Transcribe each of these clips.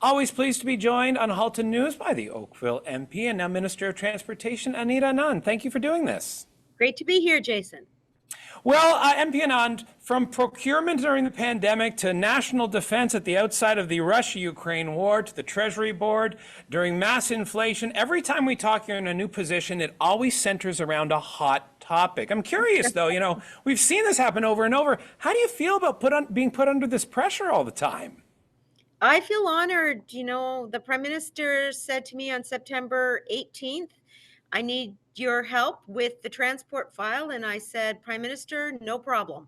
Always pleased to be joined on Halton News by the Oakville MP and now Minister of Transportation Anita Anand. Thank you for doing this. Great to be here, Jason. Well, MP Anand, from procurement during the pandemic to national defense at the outside of the Russia-Ukraine war to the Treasury Board during mass inflation, every time we talk, you're in a new position, it always centers around a hot topic. I'm curious, though, we've seen this happen over and over. How do you feel about being put under this pressure all the time? I feel honored. The Prime Minister said to me on September 18th, I need your help with the transport file. And I said, Prime Minister, no problem.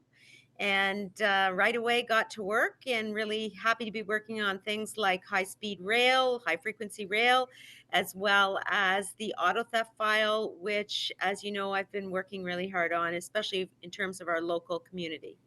And right away got to work, and really happy to be working on things like high-speed rail, high-frequency rail, as well as the auto theft file, which, as you know, I've been working really hard on, especially in terms of our local community.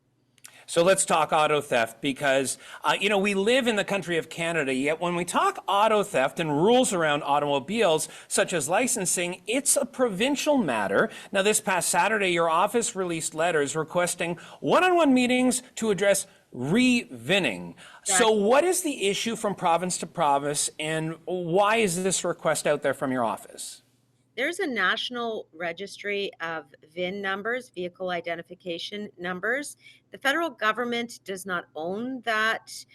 So let's talk auto theft because, we live in the country of Canada, yet when we talk auto theft and rules around automobiles, such as licensing, it's a provincial matter. Now, this past Saturday, your office released letters requesting one-on-one meetings to address re-vinning. So what is the issue from province to province, and why is this request out there from your office? There's a national registry of VIN numbers, vehicle identification numbers. The federal government does not own that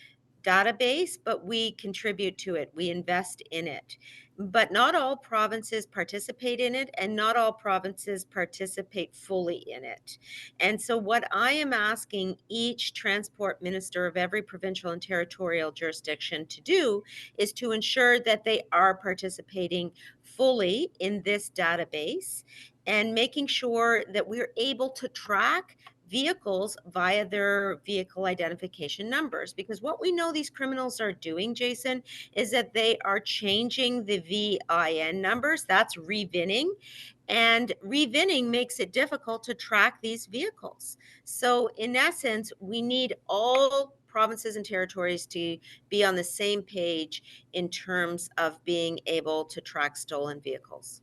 database, but we contribute to it. We invest in it. But not all provinces participate in it, and not all provinces participate fully in it. And so what I am asking each transport minister of every provincial and territorial jurisdiction to do is to ensure that they are participating fully in this database and making sure that we're able to track vehicles via their vehicle identification numbers. Because what we know these criminals are doing, Jason, is that they are changing the VIN numbers. That's re-vinning. And re-vinning makes it difficult to track these vehicles. So in essence, we need all provinces and territories to be on the same page in terms of being able to track stolen vehicles.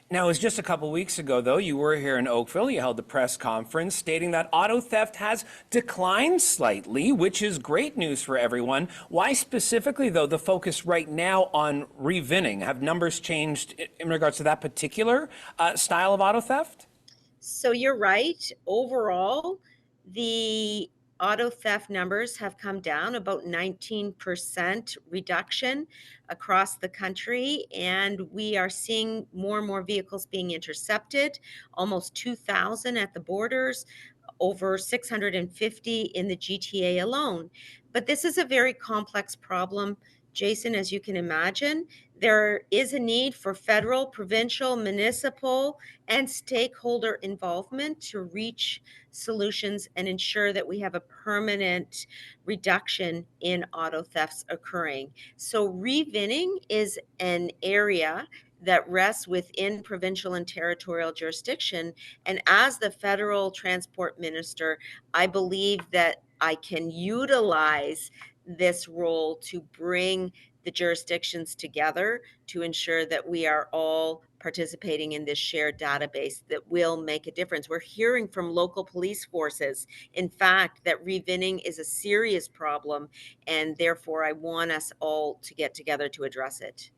Now, it was just a couple weeks ago, though, you were here in Oakville. You held a press conference stating that auto theft has declined slightly, which is great news for everyone. Why specifically, though, the focus right now on re-vinning? Have numbers changed in regards to that particular style of auto theft? So you're right. Overall, the auto theft numbers have come down about 19% reduction across the country, and we are seeing more and more vehicles being intercepted, almost 2,000 at the borders, over 650 in the GTA alone. But this is a very complex problem, Jason, as you can imagine. There is a need for federal, provincial, municipal, and stakeholder involvement to reach solutions and ensure that we have a permanent reduction in auto thefts occurring. So re-vinning is an area that rests within provincial and territorial jurisdiction. And as the federal transport minister, I believe that I can utilize this role to bring the jurisdictions together to ensure that we are all participating in this shared database that will make a difference. We're hearing from local police forces, in fact, that re-vinning is a serious problem, and therefore I want us all to get together to address it.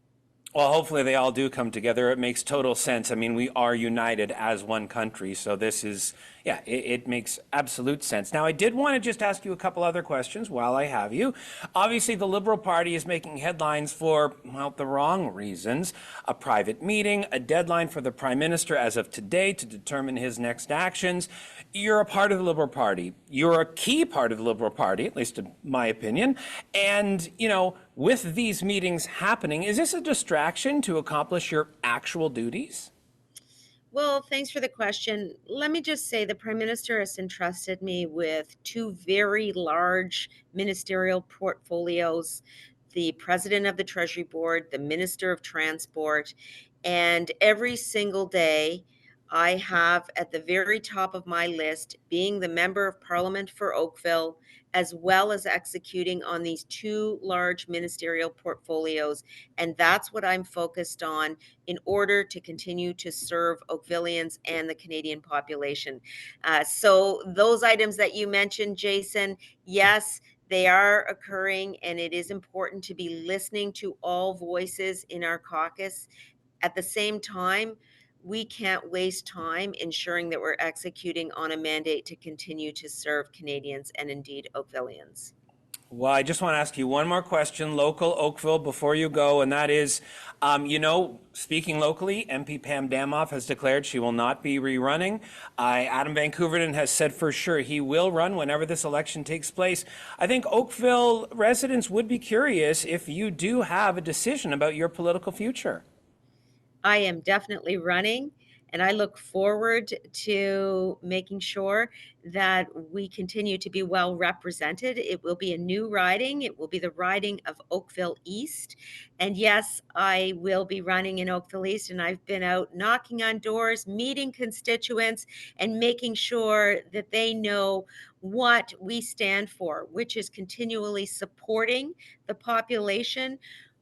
Well, hopefully they all do come together. It makes total sense. I mean, we are united as one country. So this is, it makes absolute sense. Now, I did want to just ask you a couple other questions while I have you. Obviously, the Liberal Party is making headlines for, well, the wrong reasons. A private meeting, a deadline for the Prime Minister as of today to determine his next actions. You're a part of the Liberal Party. You're a key part of the Liberal Party, at least in my opinion. And, with these meetings happening, is this a distraction to accomplish your actual duties? Well, thanks for the question. Let me just say the Prime Minister has entrusted me with two very large ministerial portfolios, the President of the Treasury Board, the Minister of Transport, and every single day I have at the very top of my list being the Member of Parliament for Oakville, as well as executing on these two large ministerial portfolios. And that's what I'm focused on in order to continue to serve Oakvillians and the Canadian population. So those items that you mentioned, Jason, yes, They are occurring, and it is important to be listening to all voices in our caucus. At the same time, we can't waste time ensuring that we're executing on a mandate to continue to serve Canadians and indeed Oakvillians. Well, I just want to ask you one more question, local Oakville, before you go, and that is, speaking locally, MP Pam Damoff has declared she will not be rerunning. Adam Van Couverden has said for sure he will run whenever this election takes place. I think Oakville residents would be curious if you do have a decision about your political future. I am definitely running, and I look forward to making sure that we continue to be well represented. It will be a new riding. It will be the riding of Oakville East. And yes, I will be running in Oakville East, and I've been out knocking on doors, meeting constituents, and making sure that they know what we stand for, which is continually supporting the population.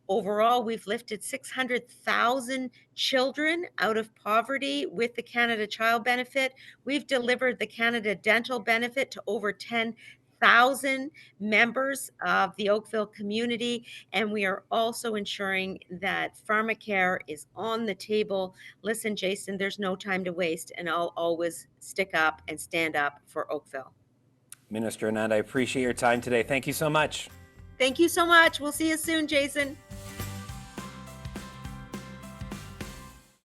Overall, we've lifted 600,000 children out of poverty with the Canada Child Benefit. We've delivered the Canada Dental Benefit to over 10,000 members of the Oakville community, and we are also ensuring that pharmacare is on the table. Listen, Jason, there's no time to waste, and I'll always stick up and stand up for Oakville. Minister Anand, I appreciate your time today. Thank you so much. Thank you so much. We'll see you soon, Jason.